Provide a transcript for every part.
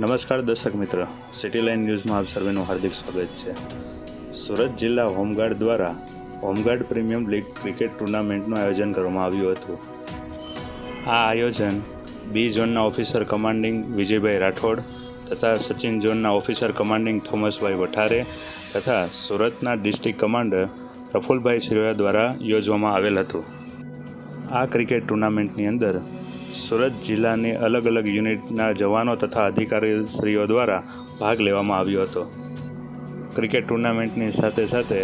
નમસ્કાર દર્શક મિત્ર, સિટી લાઇન ન્યૂઝમાં આપ સર્વેનું હાર્દિક સ્વાગત છે. સુરત જિલ્લા હોમગાર્ડ દ્વારા હોમગાર્ડ પ્રીમિયમ લીગ ક્રિકેટ ટુર્નામેન્ટનું આયોજન કરવામાં આવ્યું હતું. આ આયોજન બી ઝોનના ઓફિસર કમાન્ડિંગ વિજયભાઈ રાઠોડ તથા સચિન ઝોનના ઓફિસર કમાન્ડિંગ થોમસભાઈ વઠારે તથા સુરતના ડિસ્ટ્રિક્ટ કમાન્ડર પ્રફુલભાઈ સિરોયા દ્વારા યોજવામાં આવેલ હતું. આ ક્રિકેટ ટુર્નામેન્ટની અંદર સુરત જિલ્લાની અલગ અલગ યુનિટના જવાનો તથા અધિકારીશ્રીઓ દ્વારા ભાગ લેવામાં આવ્યો હતો. ક્રિકેટ ટુર્નામેન્ટની સાથે સાથે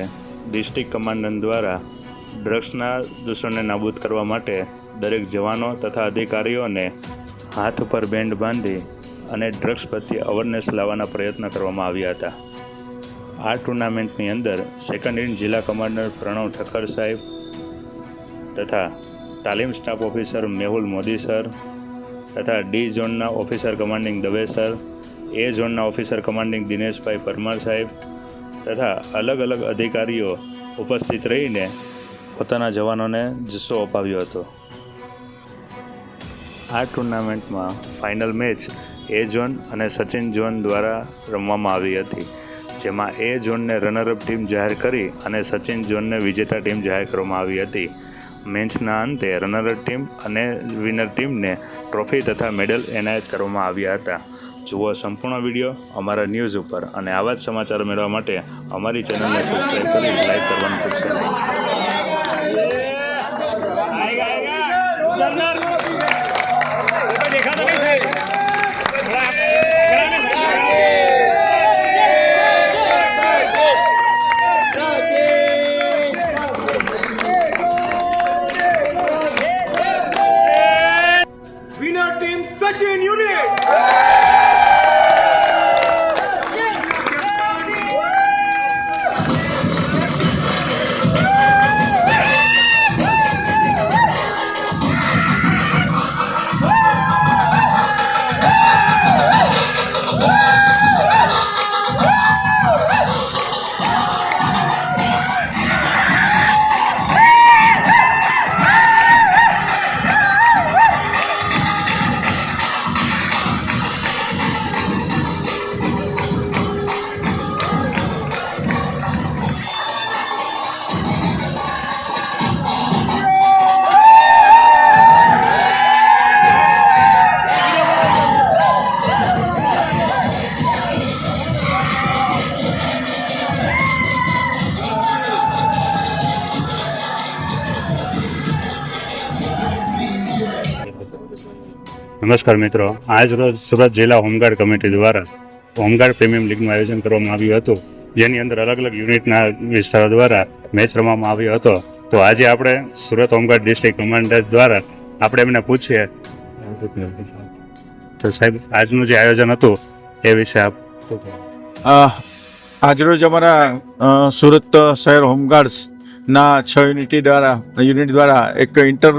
ડિસ્ટ્રિક્ટ કમાન્ડર દ્વારા ડ્રગ્સના દૂષણને નાબૂદ કરવા માટે દરેક જવાનો તથા અધિકારીઓને હાથ ઉપર બેન્ડ બાંધી અને ડ્રગ્સ પ્રત્યે અવેરનેસ લાવવાના પ્રયત્ન કરવામાં આવ્યા હતા. આ ટુર્નામેન્ટની અંદર સેકન્ડ ઇન જિલ્લા કમાન્ડર પ્રણવ ઠક્કર સાહેબ તથા તાલીમ staff officer Mehul Modi sir તથા ડી ઝોનના ઓફિસર કમાન્ડિંગ દવે સર, એ ઝોનના ઓફિસર કમાન્ડિંગ દિનેશભાઈ પરમાર સાહેબ તથા અલગ અલગ અધિકારીઓ ઉપસ્થિત રહીને પોતાના જવાનોને જુસ્સો અપાવ્યો હતો. આ ટુર્નામેન્ટમાં ફાઇનલ મેચ એ ઝોન અને સચિન ઝોન દ્વારા રમવામાં આવી હતી, જેમાં એ ઝોનને રનરઅપ ટીમ જાહેર કરી અને સચિન ઝોનને વિજેતા ટીમ જાહેર કરવામાં આવી હતી. મેચના અંતે રનરઅપ ટીમ અને વિનર ટીમને ટ્રોફી તથા મેડલ એનાયત કરવામાં આવ્યા હતા. જુઓ સંપૂર્ણ વિડીયો અમારા ન્યૂઝ ઉપર અને આવા જ સમાચાર મેળવવા માટે અમારી ચેનલને સબસ્ક્રાઈબ કરી લાઈક કરવાનું ભૂલશો નહીં. Sachin Unit! નમસ્કાર મિત્રો, આજ રોજ સુરત જિલ્લા હોમગાર્ડ કમિટી દ્વારા હોમગાર્ડ પ્રીમિયમ લીગનું આયોજન કરવામાં આવ્યું હતું, જેની અંદર અલગ અલગ યુનિટના વિસ્તારો દ્વારા મેચ રમવામાં આવ્યો હતો. તો આજે આપણે સુરત હોમગાર્ડ ડિસ્ટ્રિક્ટ કમાન્ડર દ્વારા આપણે એમને પૂછીએ તો સાહેબ આજનું જે આયોજન હતું એ વિશે આપ. આજરોજ અમારા સુરત શહેર હોમગાર્ડ્સના 6 યુનિટ દ્વારા એક ઇન્ટર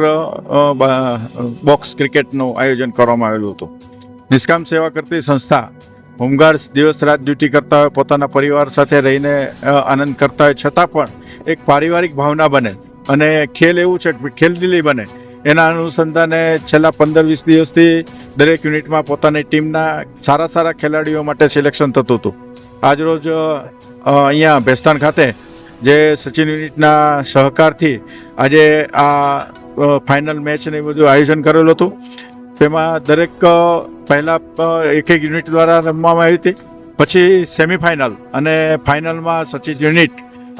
બોક્સ ક્રિકેટનું આયોજન કરવામાં આવેલું હતું. નિષ્કામ સેવા કરતી સંસ્થા હોમગાર્ડ્સ દિવસ રાત ડ્યુટી કરતા હોય, પોતાના પરિવાર સાથે રહીને આનંદ કરતા હોય, છતાં પણ એક પારિવારિક ભાવના બને અને ખેલ એવું છે કે ખેલદિલી બને, એના અનુસંધાને છેલ્લા 15-20 દિવસથી દરેક યુનિટમાં પોતાની ટીમના સારા ખેલાડીઓ માટે સિલેક્શન થતું હતું. આજરોજ અહીંયા ભેસ્તાન ખાતે જે સચિન યુનિટના સહકારથી આજે આ ફાઇનલ મેચને બધું આયોજન કરેલું હતું. તેમાં દરેક પહેલાં એક યુનિટ દ્વારા રમવામાં આવી હતી, પછી સેમિફાઇનલ અને ફાઇનલમાં સચિન યુનિટ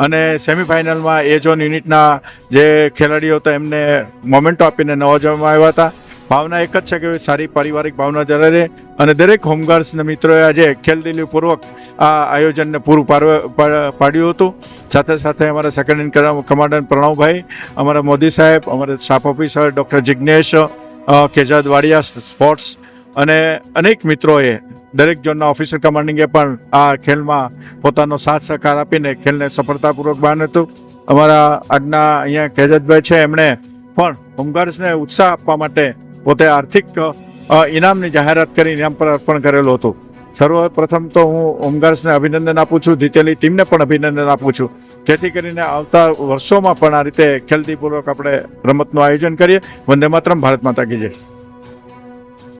અને સેમિફાઇનલમાં એ ઝોન યુનિટના જે ખેલાડીઓ હતા એમને મોમેન્ટો આપીને નવાજવામાં આવ્યા હતા. ભાવના એક જ છે કે સારી પારિવારિક ભાવના જળવાઈ રહે અને દરેક હોમગાર્ડ્સના મિત્રોએ આજે ખેલદિલીપૂર્વક આ આયોજનને પૂરું પાડ્યું હતું. સાથે સાથે અમારા સેકન્ડ ઇન કમાન્ડર પ્રણવભાઈ, અમારા મોદી સાહેબ, અમારા staff officer doctor Jignesh Kaizad Wadia sports અને અનેક મિત્રોએ દરેક ઝોનના ઓફિસર કમાન્ડિંગે પણ આ ખેલમાં પોતાનો સાથ સહકાર આપીને ખેલને સફળતાપૂર્વક બહાર હતું. અમારા આજના અહીંયા કેજાદભાઈ છે, એમણે પણ હોમગાર્ડ્સને ઉત્સાહ આપવા માટે પોતે આર્થિક ઇનામની જાહેરાત કરી ઇનામ પર અર્પણ કરેલું હતું. સર્વપ્રથમ તો હું હોમગાર્ડ્સને અભિનંદન આપું છું, જીતેલી ટીમને પણ અભિનંદન આપું છું, જેથી કરીને આવતા વર્ષોમાં પણ આ રીતે ખેલદીપૂર્વક આપણે રમતનું આયોજન કરીએ. વંદે માતરમ, ભારત માતા કી જય.